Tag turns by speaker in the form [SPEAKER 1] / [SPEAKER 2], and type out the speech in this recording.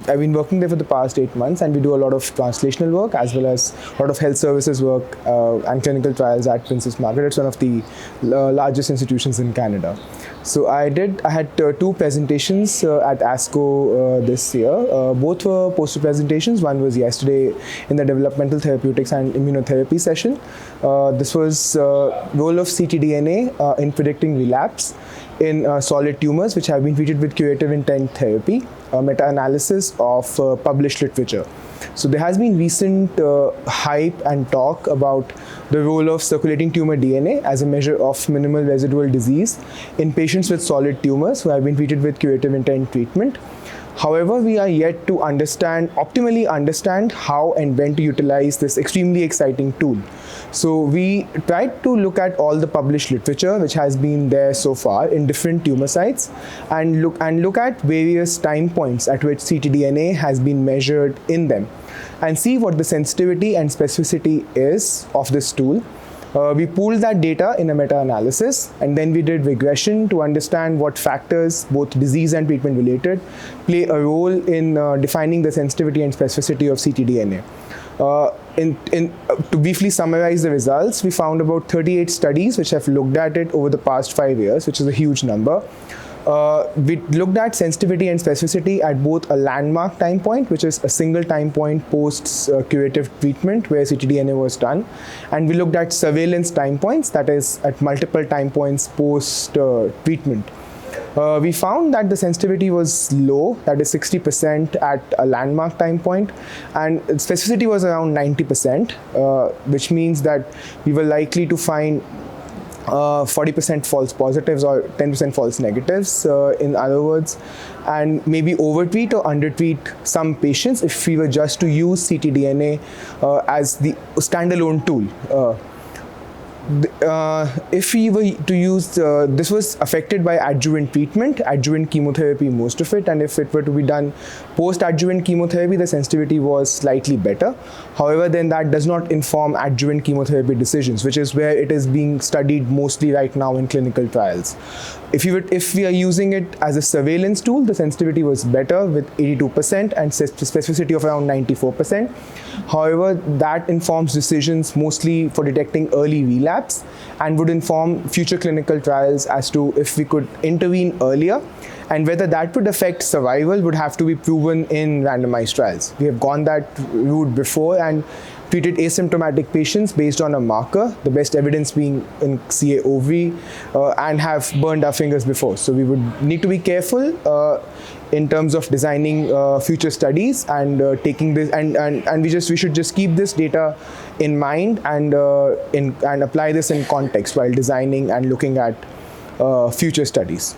[SPEAKER 1] I've been working there for the past 8 months, and we do a lot of translational work as well as a lot of health services work and clinical trials at Princess Margaret. It's one of the largest institutions in Canada. So I had 2 presentations at ASCO this year. Both were poster presentations. One was yesterday in the developmental therapeutics and immunotherapy session. This was role of ctDNA in predicting relapse in solid tumors which have been treated with curative intent therapy, meta-analysis of published literature. So there has been recent hype and talk about the role of circulating tumor DNA as a measure of minimal residual disease in patients with solid tumors who have been treated with curative intent treatment. However, we are yet to optimally understand how and when to utilize this extremely exciting tool. So we tried to look at all the published literature which has been there so far in different tumor sites and look at various time points at which ctDNA has been measured in them and see what the sensitivity and specificity is of this tool. We pooled that data in a meta-analysis, and then we did regression to understand what factors, both disease and treatment related, play a role in defining the sensitivity and specificity of ctDNA. To briefly summarize the results, we found about 38 studies which have looked at it over the past 5 years, which is a huge number. We looked at sensitivity and specificity at both a landmark time point, which is a single time point post curative treatment where ctDNA was done, and we looked at surveillance time points, that is at multiple time points post treatment. We found that the sensitivity was low, that is 60% at a landmark time point, and specificity was around 90%, which means that we were likely to find 40% false positives or 10% false negatives, in other words, and maybe overtreat or undertreat some patients if we were just to use ctDNA as the standalone tool. If we were to use, this was affected by adjuvant treatment, adjuvant chemotherapy, most of it, and if it were to be done post-adjuvant chemotherapy, the sensitivity was slightly better. However, then that does not inform adjuvant chemotherapy decisions, which is where it is being studied mostly right now in clinical trials. If we are using it as a surveillance tool, the sensitivity was better with 82% and specificity of around 94%. However, that informs decisions mostly for detecting early relapse and would inform future clinical trials as to if we could intervene earlier, and whether that would affect survival would have to be proven in randomized trials. We have gone that route before and treated asymptomatic patients based on a marker, the best evidence being in CA-OV, and have burned our fingers before. So we would need to be careful in terms of designing future studies and taking this, and we should just keep this data in mind and apply this in context while designing and looking at future studies.